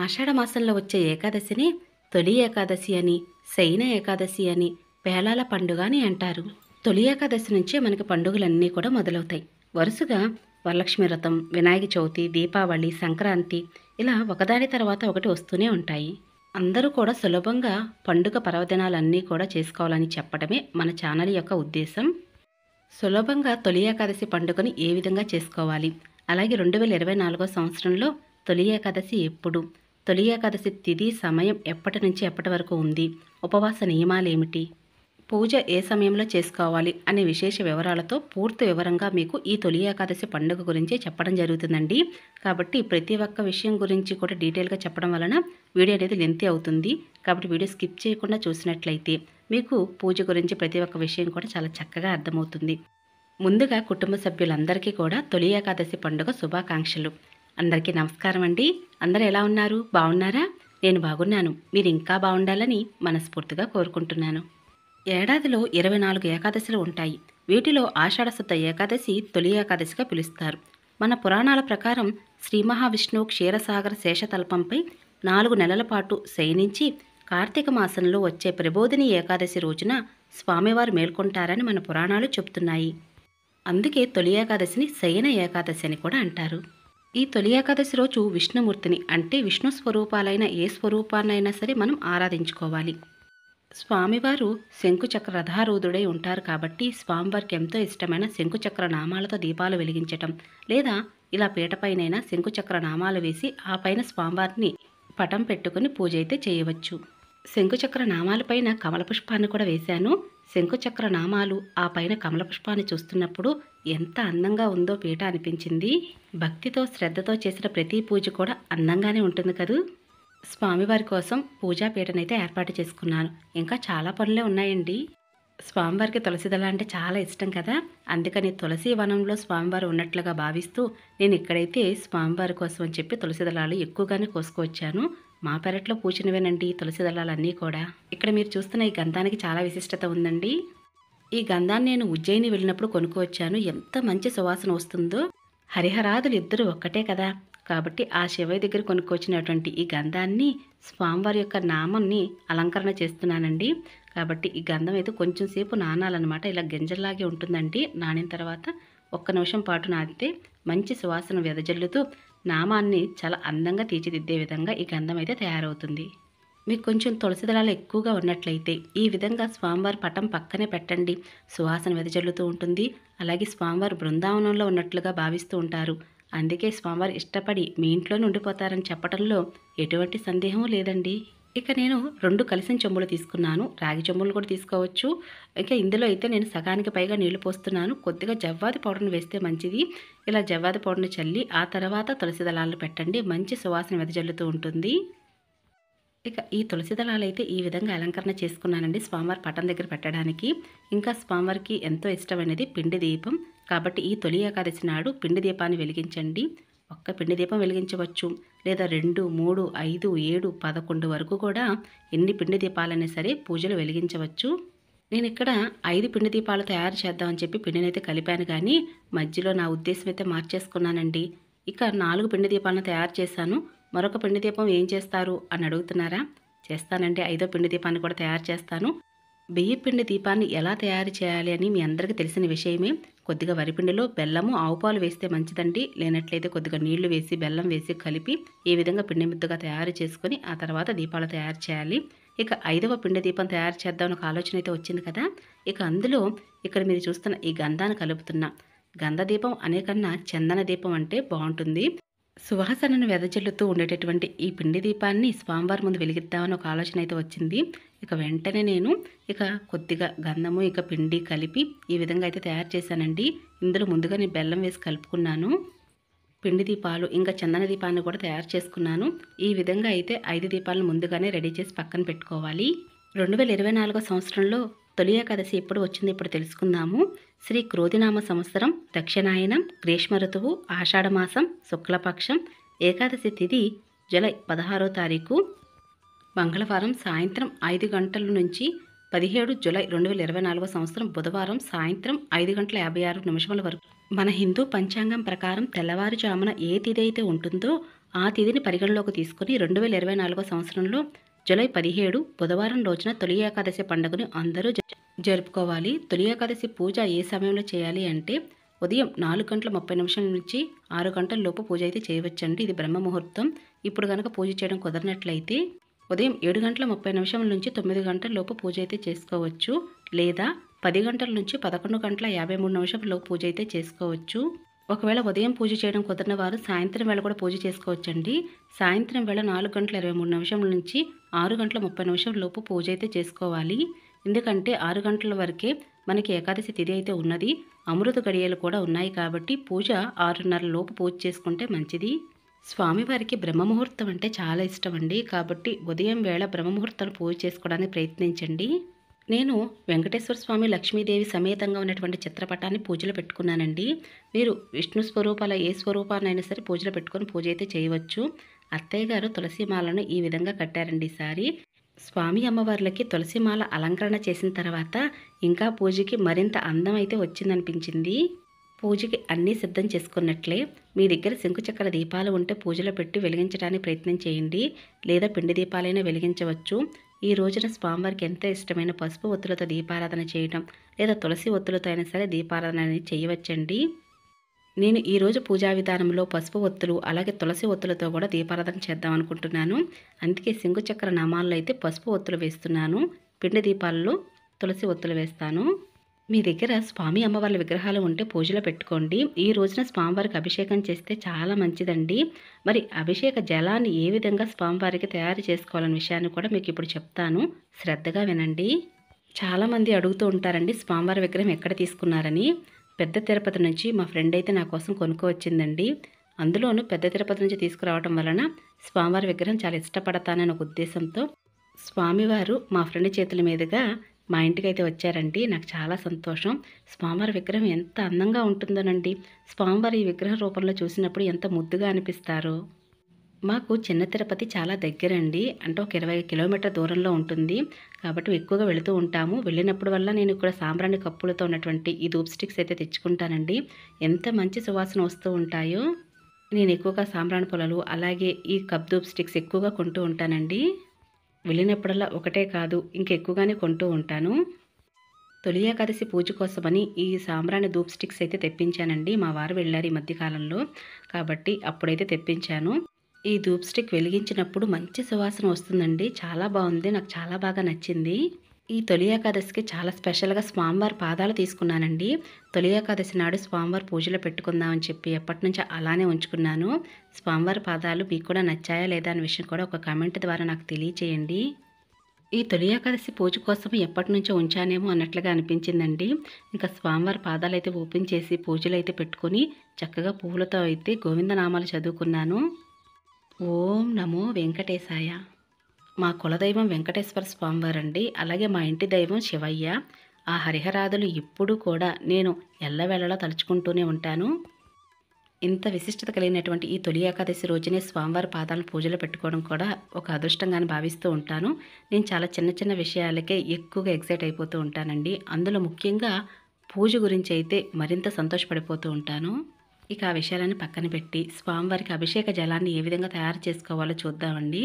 ఆషాఢ మాసంలో వచ్చే ఏకాదశిని తొలి ఏకాదశి అని, శయన ఏకాదశి అని, పేలాల పండుగ అని అంటారు. తొలి ఏకాదశి నుంచే మనకి పండుగలన్నీ కూడా మొదలవుతాయి. వరుసగా వరలక్ష్మి వ్రతం, వినాయక చవితి, దీపావళి, సంక్రాంతి ఇలా ఒకదాని తర్వాత ఒకటి వస్తూనే ఉంటాయి. అందరూ కూడా సులభంగా పండుగ పర్వదినాలన్నీ కూడా చేసుకోవాలని చెప్పడమే మన ఛానల్ యొక్క ఉద్దేశం. సులభంగా తొలి ఏకాదశి పండుగని ఏ విధంగా చేసుకోవాలి, అలాగే 2024 సంవత్సరంలో తొలి ఏకాదశి ఎప్పుడు, తొలి ఏకాదశి తిథి సమయం ఎప్పటి నుంచి ఎప్పటి వరకు ఉంది, ఉపవాస నియమాలేమిటి, పూజ ఏ సమయంలో చేసుకోవాలి అనే విశేష వివరాలతో పూర్తి వివరంగా మీకు ఈ తొలి ఏకాదశి పండుగ గురించి చెప్పడం జరుగుతుందండి. కాబట్టి ప్రతి ఒక్క విషయం గురించి కూడా డీటెయిల్గా చెప్పడం వలన వీడియో అనేది లెంతీ అవుతుంది. కాబట్టి వీడియో స్కిప్ చేయకుండా చూసినట్లయితే మీకు పూజ గురించి ప్రతి ఒక్క విషయం కూడా చాలా చక్కగా అర్థమవుతుంది. ముందుగా కుటుంబ సభ్యులందరికీ కూడా తొలి ఏకాదశి పండుగ శుభాకాంక్షలు. అందరికీ నమస్కారం అండి. అందరూ ఎలా ఉన్నారు? బాగున్నారా? నేను బాగున్నాను. మీరు ఇంకా బాగుండాలని మనస్ఫూర్తిగా కోరుకుంటున్నాను. ఏడాదిలో 24 ఏకాదశులు ఉంటాయి. వీటిలో ఆషాఢశుద్ధ ఏకాదశి తొలి ఏకాదశిగా పిలుస్తారు. మన పురాణాల ప్రకారం శ్రీ మహావిష్ణువు క్షీరసాగర శేషతల్పంపై 4 నెలల పాటు శయనించి కార్తీక మాసంలో వచ్చే ప్రబోధిని ఏకాదశి రోజున స్వామివారు మేల్కొంటారని మన పురాణాలు చెబుతున్నాయి. అందుకే తొలి ఏకాదశిని శయన ఏకాదశి అని కూడా అంటారు. ఈ తొలి ఏకాదశి రోజు విష్ణుమూర్తిని అంటే విష్ణు స్వరూపాలైన ఏ స్వరూపాన్నైనా సరే మనం ఆరాధించుకోవాలి. స్వామివారు శంకుచక్ర రథారూఢుడై ఉంటారు కాబట్టి స్వామివారికి ఎంతో ఇష్టమైన శంకుచక్ర నామాలతో దీపాలు వెలిగించటం, లేదా ఇలా పీటపైనైనా శంకుచక్ర నామాలు వేసి ఆ పైన స్వామివారిని పటం పెట్టుకుని పూజ అయితే చేయవచ్చు. శంకుచక్ర నామాలపైన కమల పుష్పాన్ని కూడా వేశాను. శంకుచక్ర నామాలు ఆ పైన కమల పుష్పాన్ని చూస్తున్నప్పుడు ఎంత అందంగా ఉందో పీట అనిపించింది. భక్తితో శ్రద్ధతో చేసిన ప్రతి పూజ కూడా అందంగానే ఉంటుంది కదూ. స్వామివారి కోసం పూజాపీఠనైతే ఏర్పాటు చేసుకున్నాను. ఇంకా చాలా పనులే ఉన్నాయండి. స్వామివారికి తులసి దళ అంటే చాలా ఇష్టం కదా, అందుకని తులసి వనంలో స్వామివారు ఉన్నట్లుగా భావిస్తూ నేను ఇక్కడైతే స్వామివారి కోసం అని చెప్పి తులసి దళాలు ఎక్కువగానే కోసుకొచ్చాను. మా పెరట్లో పూచినవేనండి తులసి దళాలన్నీ కూడా. ఇక్కడ మీరు చూస్తున్న ఈ గంధానికి చాలా విశిష్టత ఉందండి. ఈ గంధాన్ని నేను ఉజ్జయిని వెళ్ళినప్పుడు కొనుక్కొచ్చాను. ఎంత మంచి సువాసన వస్తుందో. హరిహరాదులు ఇద్దరు ఒక్కటే కదా, కాబట్టి ఆ శివయ్య దగ్గర కొనుక్కొచ్చినటువంటి ఈ గంధాన్ని స్వామివారి యొక్క నామాన్ని అలంకరణ చేస్తున్నానండి. కాబట్టి ఈ గంధం అయితే కొంచెం సేపు నానాలన్నమాట. ఇలా గింజల్లాగే ఉంటుందండి. నానిన తర్వాత ఒక్క నిమిషం పాటు నానితే మంచి సువాసన వెదజల్లుతూ నామాన్ని చాలా అందంగా తీర్చిదిద్దే విధంగా ఈ గంధం అయితే తయారవుతుంది. మీకు కొంచెం తులసి దళాలు ఎక్కువగా ఉన్నట్లయితే ఈ విధంగా స్వామివారి పటం పక్కనే పెట్టండి. సువాసన వెదజల్లుతూ ఉంటుంది. అలాగే స్వామివారు బృందావనంలో ఉన్నట్లుగా భావిస్తూ ఉంటారు. అందుకే స్వామివారు ఇష్టపడి మీ ఇంట్లోనే ఉండిపోతారని చెప్పడంలో ఎటువంటి సందేహం లేదండి. ఇక నేను 2 కలిసిన చెంబులు తీసుకున్నాను. రాగి చెంబులు కూడా తీసుకోవచ్చు. ఇక ఇందులో అయితే నేను సగానికి పైగా నీళ్లు పోస్తున్నాను. కొద్దిగా జవ్వాది పౌడర్ని వేస్తే మంచిది. ఇలా జవ్వాది పౌడర్ని చల్లి ఆ తర్వాత తులసి దళాలను పెట్టండి. మంచి సువాసన వెదజల్లుతూ ఉంటుంది. ఇక ఈ తులసి దళాలు అయితే ఈ విధంగా అలంకరణ చేసుకున్నానండి స్వామివారి పటం దగ్గర పెట్టడానికి. ఇంకా స్వామివారికి ఎంతో ఇష్టమైనది పిండి దీపం. కాబట్టి ఈ తొలి ఏకాదశి నాడు పిండి దీపాన్ని వెలిగించండి. ఒక్క పిండి దీపం వెలిగించవచ్చు, లేదా 2, 3, 5, 7, 11 వరకు కూడా ఎన్ని పిండి దీపాలైనా సరే పూజలు వెలిగించవచ్చు. నేను ఇక్కడ 5 పిండి దీపాలు తయారు చేద్దామని చెప్పి పిండినైతే కలిపాను, కానీ మధ్యలో నా ఉద్దేశం అయితే మార్చేసుకున్నానండి. ఇక 4 పిండి దీపాలను తయారు చేశాను. మరొక పిండి దీపం ఏం చేస్తారు అని అడుగుతున్నారా? చేస్తానండి. 5వ పిండి దీపాన్ని కూడా తయారు చేస్తాను. బియ్య పిండి దీపాన్ని ఎలా తయారు చేయాలి అని మీ అందరికీ తెలిసిన విషయమే. కొద్దిగా వరిపిండిలో బెల్లము, ఆవు పాలు వేస్తే మంచిదండి. లేనట్లయితే కొద్దిగా నీళ్లు వేసి బెల్లం వేసి కలిపి ఈ విధంగా పిండి ముద్దగా తయారు చేసుకొని ఆ తర్వాత దీపాలు తయారు చేయాలి. ఇక 5వ పిండి దీపం తయారు చేద్దామని ఒక ఆలోచన అయితే వచ్చింది కదా. ఇక అందులో ఇక్కడ మీరు చూస్తున్న ఈ గంధాన్ని కలుపుతున్నా. గంధ దీపం అనే కన్నా చందన దీపం అంటే బాగుంటుంది. సువాసనను వెదజల్లుతూ ఉండేటటువంటి ఈ పిండి దీపాన్ని స్వామివారి ముందు వెలిగిద్దామని ఒక ఆలోచన అయితే వచ్చింది. ఇక వెంటనే నేను కొద్దిగా గంధము ఇక పిండి కలిపి ఈ విధంగా అయితే తయారు చేశానండి. ఇందులో ముందుగా నేను బెల్లం వేసి కలుపుకున్నాను. పిండి దీపాలు ఇంకా చందన దీపాన్ని కూడా తయారు చేసుకున్నాను. ఈ విధంగా అయితే 5 దీపాలను ముందుగానే రెడీ చేసి పక్కన పెట్టుకోవాలి. 2024 సంవత్సరంలో తొలి ఏకాదశి ఎప్పుడు వచ్చింది ఇప్పుడు తెలుసుకుందాము. శ్రీ క్రోధినామ సంవత్సరం, దక్షిణాయనం, గ్రీష్మ ఋతువు, ఆషాఢమాసం, శుక్లపక్షం, ఏకాదశి తిథి జూలై 16వ తారీఖు మంగళవారం సాయంత్రం 5 గంటల నుంచి 17 జూలై 2024 సంవత్సరం బుధవారం సాయంత్రం 5:56 వరకు. మన హిందూ పంచాంగం ప్రకారం తెల్లవారుజామున ఏ తిథి అయితే ఉంటుందో ఆ తిథిని పరిగణలోకి తీసుకుని 2024 సంవత్సరంలో జూలై 17 బుధవారం రోజున తొలి ఏకాదశి పండుగను అందరూ జరుపుకోవాలి. తొలి ఏకాదశి పూజ ఏ సమయంలో చేయాలి అంటే ఉదయం 4:30 నుంచి 6 గంటల లోపు పూజ అయితే చేయవచ్చండి. ఇది బ్రహ్మ ముహూర్తం. ఇప్పుడు కనుక పూజ చేయడం కుదరనట్లయితే ఉదయం 7:30 నుంచి 9 గంటల లోపు పూజ అయితే చేసుకోవచ్చు. లేదా 10 గంటల నుంచి 11:53 లోపు పూజ అయితే చేసుకోవచ్చు. ఒకవేళ ఉదయం పూజ చేయడం కుదరని వారు సాయంత్రం వేళ కూడా పూజ చేసుకోవచ్చండి. సాయంత్రం వేళ 4:23 నుంచి 6:30 లోపు పూజ అయితే చేసుకోవాలి. ఎందుకంటే 6 గంటల వరకే మనకి ఏకాదశి తిథి అయితే ఉన్నది. అమృత గడియలు కూడా ఉన్నాయి కాబట్టి పూజ 6:30 లోపు పూజ చేసుకుంటే మంచిది. స్వామివారికి బ్రహ్మముహూర్తం అంటే చాలా ఇష్టం అండి. కాబట్టి ఉదయం వేళ బ్రహ్మముహూర్తాలు పూజ చేసుకోవడానికి ప్రయత్నించండి. నేను వెంకటేశ్వర స్వామి లక్ష్మీదేవి సమేతంగా ఉన్నటువంటి చిత్రపటాన్ని పూజలో పెట్టుకున్నానండి. మీరు విష్ణు స్వరూపాల ఏ స్వరూపాన్నైనా సరే పూజలో పెట్టుకొని పూజ అయితే చేయవచ్చు. అత్తయ్య గారు తులసిమాలను ఈ విధంగా కట్టారండి ఈసారి. స్వామి అమ్మవార్లకి తులసిమాల అలంకరణ చేసిన తర్వాత ఇంకా పూజకి మరింత అందం అయితే వచ్చిందనిపించింది. పూజకి అన్నీ సిద్ధం చేసుకున్నట్లే మీ దగ్గర శంకుచక్ర దీపాలు ఉంటే పూజలో పెట్టి వెలిగించడానికి ప్రయత్నం చేయండి. లేదా పిండి దీపాలైనా వెలిగించవచ్చు. ఈ రోజున స్వామివారికి ఎంతో ఇష్టమైన పసుపు ఒత్తులతో దీపారాధన చేయడం లేదా తులసి ఒత్తులతో అయినా సరే దీపారాధన అనేది చేయవచ్చండి. నేను ఈరోజు పూజా విధానంలో పసుపు ఒత్తులు అలాగే తులసి ఒత్తులతో కూడా దీపారాధన చేద్దాం అనుకుంటున్నాను. అందుకే శంకుచక్ర నామాల్లో అయితే పసుపు ఒత్తులు వేస్తున్నాను. పిండి దీపాలలో తులసి ఒత్తులు వేస్తాను. మీ దగ్గర స్వామి అమ్మవార్ల విగ్రహాలు ఉంటే పూజలో పెట్టుకోండి. ఈ రోజున స్వామివారికి అభిషేకం చేస్తే చాలా మంచిదండి. మరి అభిషేక జలాన్ని ఏ విధంగా స్వామివారికి తయారు చేసుకోవాలనే విషయాన్ని కూడా మీకు ఇప్పుడు చెప్తాను. శ్రద్ధగా వినండి. చాలామంది అడుగుతూ ఉంటారండి స్వామివారి విగ్రహం ఎక్కడ తీసుకున్నారని. పెద్ద తిరుపతి నుంచి మా ఫ్రెండ్ అయితే నా కోసం కొనుక్కొచ్చిందండి. అందులోనూ పెద్ద తిరుపతి నుంచి తీసుకురావడం వలన స్వామివారి విగ్రహం చాలా ఇష్టపడతానని ఒక ఉద్దేశంతో స్వామివారు మా ఫ్రెండ్ చేతుల మీదుగా మా ఇంటికి అయితే వచ్చారండి. నాకు చాలా సంతోషం. స్వామివారి విగ్రహం ఎంత అందంగా ఉంటుందోనండి. స్వామివారి ఈ విగ్రహ రూపంలో చూసినప్పుడు ఎంత ముద్దుగా అనిపిస్తారో. మాకు చిన్న తిరుపతి చాలా దగ్గరండి. అంటే ఒక 20 కిలోమీటర్ దూరంలో ఉంటుంది. కాబట్టి ఎక్కువగా వెళుతూ ఉంటాము. వెళ్ళినప్పుడు వల్ల నేను ఇక్కడ సాంబ్రాణి కప్పులతో ఉన్నటువంటి ఈ ధూప్ స్టిక్స్ అయితే తెచ్చుకుంటానండి. ఎంత మంచి సువాసన వస్తూ ఉంటాయో. నేను ఎక్కువగా సాంబ్రాణి పొలాలు అలాగే ఈ కప్ ధూప్ స్టిక్స్ ఎక్కువగా కొంటూ ఉంటానండి. వెళ్ళినప్పుడల్లా ఒకటే కాదు ఇంకెక్కువగానే కొంటూ ఉంటాను. తొలి ఏకాదశి పూజ కోసమని ఈ సాంబ్రాణి ధూప్ స్టిక్స్ అయితే తెప్పించానండి. మా వారు వెళ్ళారు ఈ మధ్యకాలంలో. కాబట్టి అప్పుడైతే తెప్పించాను. ఈ ధూప్ స్టిక్ వెలిగించినప్పుడు మంచి సువాసన వస్తుందండి. చాలా బాగుంది. నాకు చాలా బాగా నచ్చింది. ఈ తొలి ఏకాదశికి చాలా స్పెషల్గా స్వామివారి పాదాలు తీసుకున్నానండి. తొలి ఏకాదశి నాడు స్వామివారి పూజలో పెట్టుకుందామని చెప్పి ఎప్పటి నుంచో అలానే ఉంచుకున్నాను. స్వామివారి పాదాలు మీకు కూడా నచ్చాయా లేదా అనే విషయం కూడా ఒక కామెంట్ ద్వారా నాకు తెలియచేయండి. ఈ తొలి ఏకాదశి పూజ కోసం ఎప్పటి నుంచో ఉంచానేమో అన్నట్లుగా అనిపించిందండి. ఇంకా స్వామివారి పాదాలు అయితే ఓపెన్ చేసి పూజలు అయితే పెట్టుకొని చక్కగా పువ్వులతో అయితే గోవిందనామాలు చదువుకున్నాను. ఓం నమో వెంకటేశాయ. మా కులదైవం వెంకటేశ్వర స్వామివారండి. అలాగే మా ఇంటి దైవం శివయ్య. ఆ హరిహరాదులు ఎప్పుడూ కూడా నేను ఎల్లవేళలా తలుచుకుంటూనే ఉంటాను. ఇంత విశిష్టత కలిగినటువంటి ఈ తొలి ఏకాదశి రోజునే స్వామివారి పాదాలను పూజలు పెట్టుకోవడం కూడా ఒక అదృష్టంగానే భావిస్తూ ఉంటాను. నేను చాలా చిన్న చిన్న విషయాలకే ఎక్కువగా ఎక్సైట్ అయిపోతూ ఉంటానండి. అందులో ముఖ్యంగా పూజ గురించి అయితే మరింత సంతోషపడిపోతూ ఉంటాను. ఇక ఆ విషయాలను పక్కన పెట్టి స్వామివారికి అభిషేక జలాన్ని ఏ విధంగా తయారు చేసుకోవాలో చూద్దామండి.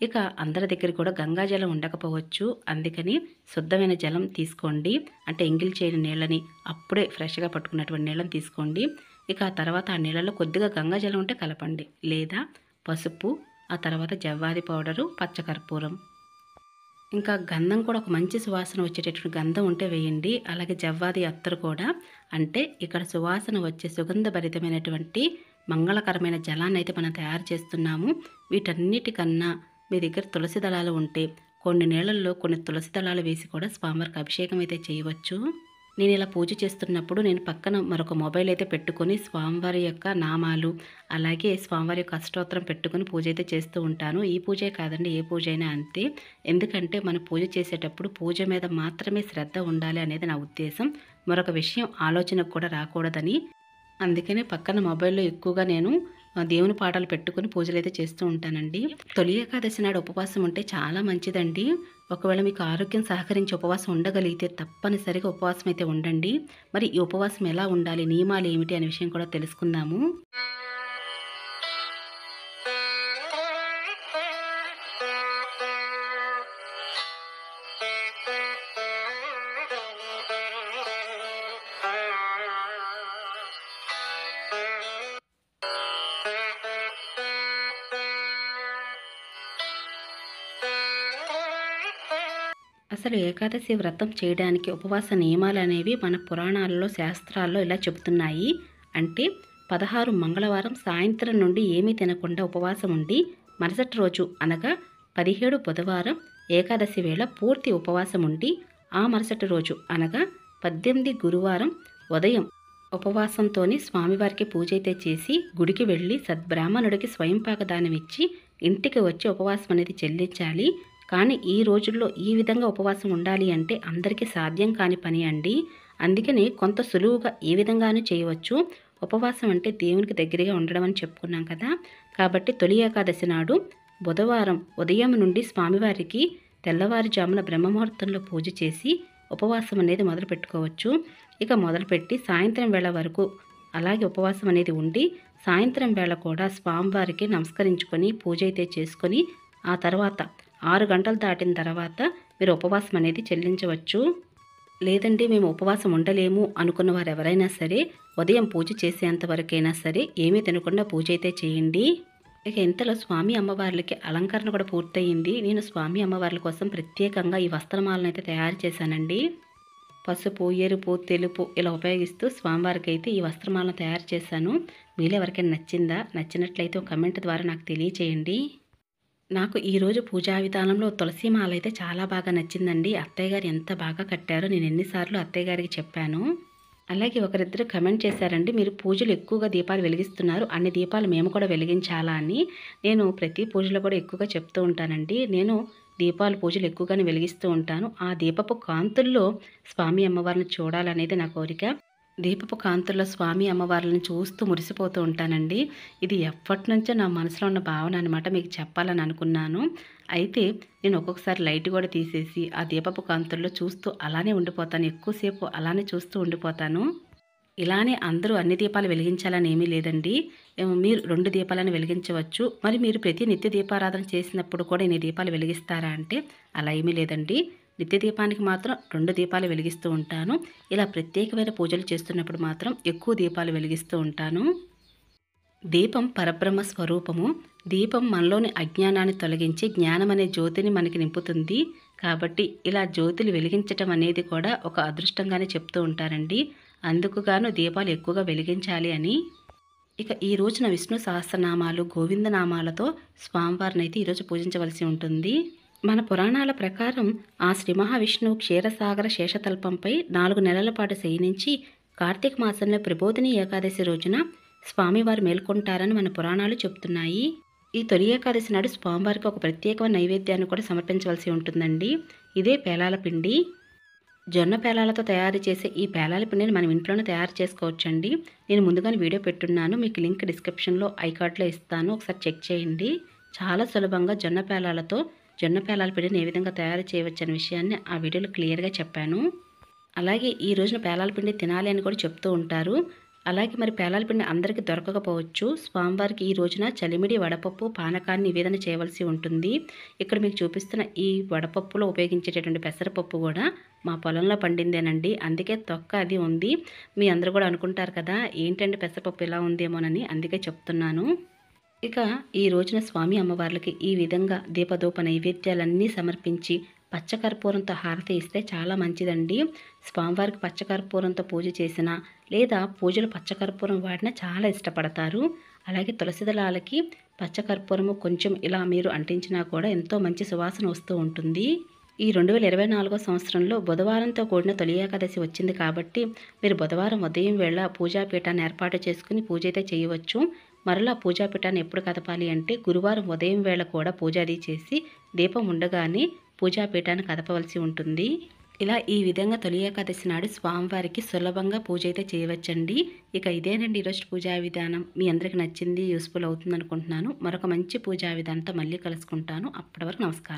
ఇక అందరి దగ్గర కూడా గంగా జలం ఉండకపోవచ్చు. అందుకని శుద్ధమైన జలం తీసుకోండి. అంటే ఎంగిల్ చేయని నీళ్ళని అప్పుడే ఫ్రెష్గా పట్టుకున్నటువంటి నీళ్ళని తీసుకోండి. ఇక ఆ తర్వాత ఆ నీళ్ళలో కొద్దిగా గంగా జలం ఉంటే కలపండి. లేదా పసుపు, ఆ తర్వాత జవ్వాది పౌడరు, పచ్చకర్పూరం, ఇంకా గంధం కూడా ఒక మంచి సువాసన వచ్చేటటువంటి గంధం ఉంటే వేయండి. అలాగే జవ్వాది అత్తరు కూడా. అంటే ఇక్కడ సువాసన వచ్చే సుగంధభరితమైనటువంటి మంగళకరమైన జలాన్ని అయితే మనం తయారు చేస్తున్నాము. వీటన్నిటికన్నా మీ దగ్గర తులసి దళాలు ఉంటే కొన్ని నీళ్ళల్లో కొన్ని తులసి దళాలు వేసి కూడా స్వామివారికి అభిషేకం అయితే చేయవచ్చు. నేను ఇలా పూజ చేస్తున్నప్పుడు నేను పక్కన మరొక మొబైల్ అయితే పెట్టుకొని స్వామివారి యొక్క నామాలు అలాగే స్వామివారి యొక్క అష్టోత్తరం పెట్టుకొని పూజ అయితే చేస్తూ ఉంటాను. ఈ పూజే కాదండి, ఏ పూజ అయినా అంతే. ఎందుకంటే మనం పూజ చేసేటప్పుడు పూజ మీద మాత్రమే శ్రద్ధ ఉండాలి అనేది నా ఉద్దేశం. మరొక విషయం ఆలోచనకు కూడా రాకూడదని. అందుకనే పక్కన మొబైల్లో ఎక్కువగా నేను దేవుని పాటలు పెట్టుకుని పూజలు అయితే చేస్తూ ఉంటానండి. తొలి ఏకాదశి నాడు ఉపవాసం ఉంటే చాలా మంచిదండి. ఒకవేళ మీకు ఆరోగ్యం సహకరించి ఉపవాసం ఉండగలిగితే తప్పనిసరిగా ఉపవాసం అయితే ఉండండి. మరి ఈ ఉపవాసం ఎలా ఉండాలి, నియమాలు ఏమిటి అనే విషయం కూడా తెలుసుకుందాము. అసలు ఏకాదశి వ్రతం చేయడానికి ఉపవాస నియమాలు అనేవి మన పురాణాలలో శాస్త్రాల్లో ఇలా చెబుతున్నాయి. అంటే 16 మంగళవారం సాయంత్రం నుండి ఏమీ తినకుండా ఉపవాసం ఉండి మరుసటి రోజు అనగా 17 బుధవారం ఏకాదశి వేళ పూర్తి ఉపవాసం ఉండి ఆ మరుసటి రోజు అనగా 18 గురువారం ఉదయం ఉపవాసంతోని స్వామివారికి పూజ అయితే చేసి గుడికి వెళ్ళి సద్బ్రాహ్మణుడికి స్వయంపాక దానం ఇచ్చి ఇంటికి వచ్చి ఉపవాసం అనేది చెల్లించాలి. కానీ ఈ రోజుల్లో ఈ విధంగా ఉపవాసం ఉండాలి అంటే అందరికీ సాధ్యం కాని పని అండి. అందుకని కొంత సులువుగా ఏ విధంగానూ చేయవచ్చు. ఉపవాసం అంటే దేవునికి దగ్గరగా ఉండడం అని చెప్పుకున్నాం కదా. కాబట్టి తొలి ఏకాదశి నాడు బుధవారం ఉదయం నుండి స్వామివారికి తెల్లవారుజామున బ్రహ్మముహూర్తంలో పూజ చేసి ఉపవాసం అనేది మొదలు పెట్టుకోవచ్చు. ఇక మొదలుపెట్టి సాయంత్రం వేళ వరకు అలాగే ఉపవాసం అనేది ఉండి సాయంత్రం వేళ కూడా స్వామివారికి నమస్కరించుకొని పూజ అయితే చేసుకొని ఆ తర్వాత 6 గంటలు దాటిన తర్వాత మీరు ఉపవాసం అనేది చెల్లించవచ్చు. లేదంటే మేము ఉపవాసం ఉండలేము అనుకున్న వారు ఎవరైనా సరే ఉదయం పూజ చేసేంత వరకైనా సరే ఏమీ తినకుండా పూజ అయితే చేయండి. ఇక ఇంతలో స్వామి అమ్మవార్లకి అలంకరణ కూడా పూర్తయింది. నేను స్వామి అమ్మవార్ల కోసం ప్రత్యేకంగా ఈ వస్త్రమాలను అయితే తయారు చేశానండి. పసుపు, ఎరుపు, తెలుపు ఇలా ఉపయోగిస్తూ స్వామివారికి అయితే ఈ వస్త్రమాలను తయారు చేశాను. మీలో ఎవరికైనా నచ్చిందా? నచ్చినట్లయితే ఒక కమెంట్ ద్వారా నాకు తెలియచేయండి. నాకు ఈరోజు పూజా విధానంలో తులసి మాల అయితే చాలా బాగా నచ్చిందండి. అత్తయ్య గారు ఎంత బాగా కట్టారో నేను ఎన్నిసార్లు అత్తయ్య గారికి చెప్పాను. అలాగే ఒకరిద్దరు కమెంట్ చేశారండి, మీరు పూజలు ఎక్కువగా దీపాలు వెలిగిస్తున్నారు, అన్ని దీపాలు మేము కూడా వెలిగించాలా అని. నేను ప్రతి పూజలో కూడా ఎక్కువగా చెప్తూ ఉంటానండి. నేను పూజలు ఎక్కువగానే వెలిగిస్తూ ఉంటాను. ఆ దీపపు కాంతుల్లో స్వామి అమ్మవారిని చూడాలనేది నా కోరిక. దీపపు కాంతుల్లో స్వామి అమ్మవార్లను చూస్తూ మురిసిపోతూ ఉంటానండి. ఇది ఎప్పటి నుంచో నా మనసులో ఉన్న భావన అనమాట, మీకు చెప్పాలని అనుకున్నాను. అయితే నేను ఒక్కొక్కసారి లైట్ కూడా తీసేసి ఆ దీపపు కాంతుల్లో చూస్తూ అలానే ఉండిపోతాను. ఎక్కువసేపు అలానే చూస్తూ ఉండిపోతాను. ఇలానే అందరూ అన్ని దీపాలు వెలిగించాలని ఏమీ లేదండి. మీరు 2 దీపాలను వెలిగించవచ్చు. మరి మీరు ప్రతి నిత్య దీపారాధన చేసినప్పుడు కూడా ఇన్ని దీపాలు వెలిగిస్తారా అంటే అలా ఏమీ లేదండి. నిత్య దీపానికి మాత్రం 2 దీపాలు వెలిగిస్తూ ఉంటాను. ఇలా ప్రత్యేకమైన పూజలు చేస్తున్నప్పుడు మాత్రం ఎక్కువ దీపాలు వెలిగిస్తూ ఉంటాను. దీపం పరబ్రహ్మ స్వరూపము. దీపం మనలోని అజ్ఞానాన్ని తొలగించి జ్ఞానం అనే జ్యోతిని మనకి నింపుతుంది. కాబట్టి ఇలా జ్యోతులు వెలిగించటం అనేది కూడా ఒక అదృష్టంగానే చెప్తూ ఉంటారండి. అందుకుగాను దీపాలు ఎక్కువగా వెలిగించాలి అని. ఇక ఈ రోజున విష్ణు సహస్రనామాలు, గోవిందనామాలతో స్వామివారిని అయితే ఈరోజు పూజించవలసి ఉంటుంది. మన పురాణాల ప్రకారం ఆ శ్రీ మహావిష్ణువు క్షీరసాగర శేషతల్పంపై 4 నెలల పాటు శయనించి కార్తీక మాసంలో ప్రబోధిని ఏకాదశి రోజున స్వామివారు మేల్కొంటారని మన పురాణాలు చెప్తున్నాయి. ఈ తొలి ఏకాదశి నాడు స్వామివారికి ఒక ప్రత్యేకమైన నైవేద్యాన్ని కూడా సమర్పించవలసి ఉంటుందండి. ఇదే పేలాల పిండి. జొన్న పేలాలతో తయారు చేసే ఈ పేలాల పిండిని మనం ఇంట్లోనే తయారు చేసుకోవచ్చండి. నేను ముందుగానే వీడియో పెట్టున్నాను, మీకు లింక్ డిస్క్రిప్షన్లో ఐకార్డ్లో ఇస్తాను, ఒకసారి చెక్ చేయండి. చాలా సులభంగా జొన్న పేలాల పిండిని ఏ విధంగా తయారు చేయవచ్చు అనే విషయాన్ని ఆ వీడియోలో క్లియర్గా చెప్పాను. అలాగే ఈ రోజున పేలాల పిండి తినాలి అని కూడా చెప్తూ ఉంటారు. అలాగే మరి పేలాల పిండి అందరికీ దొరకకపోవచ్చు. స్వామివారికి ఈ రోజున చలిమిడి, వడపప్పు, పానకాన్ని నివేదన చేయవలసి ఉంటుంది. ఇక్కడ మీకు చూపిస్తున్న ఈ వడపప్పులో ఉపయోగించేటటువంటి పెసరపప్పు కూడా మా పొలంలో పండిందేనండి. అందుకే తొక్క అది ఉంది. మీ అందరూ కూడా అనుకుంటారు కదా ఏంటంటే పెసరపప్పు ఇలా ఉందేమోనని, అందుకే చెప్తున్నాను. ఇక ఈ రోజున స్వామి అమ్మవార్లకి ఈ విధంగా దీపధూప నైవేద్యాలన్నీ సమర్పించి పచ్చకర్పూరంతో హారతి ఇస్తే చాలా మంచిదండి. స్వామివారికి పచ్చకర్పూరంతో పూజ చేసినా లేదా పూజలు పచ్చకర్పూరం వాడినా చాలా ఇష్టపడతారు. అలాగే తులసి దళాలకి పచ్చకర్పూరము కొంచెం ఇలా మీరు అంటించినా కూడా ఎంతో మంచి సువాసన వస్తూ ఉంటుంది. ఈ 2024 సంవత్సరంలో బుధవారంతో కూడిన తొలి ఏకాదశి వచ్చింది కాబట్టి మీరు బుధవారం ఉదయం వేళ పూజాపీఠాన్ని ఏర్పాటు చేసుకుని పూజ అయితే చేయవచ్చు. మరలా పూజాపీఠాన్ని ఎప్పుడు కదపాలి అంటే గురువారం ఉదయం వేళ కూడా పూజ అది చేసి దీపం ఉండగానే పూజాపీఠాన్ని కదపవలసి ఉంటుంది. ఇలా ఈ విధంగా తొలి ఏకాదశి నాడు స్వామివారికి సులభంగా పూజ అయితే చేయవచ్చండి. ఇక ఇదేనండి ఈరోజు పూజా విధానం. మీ అందరికీ నచ్చింది, యూస్ఫుల్ అవుతుంది అనుకుంటున్నాను. మరొక మంచి పూజా విధానంతో మళ్ళీ కలుసుకుంటాను. అప్పటి వరకు నమస్కారం.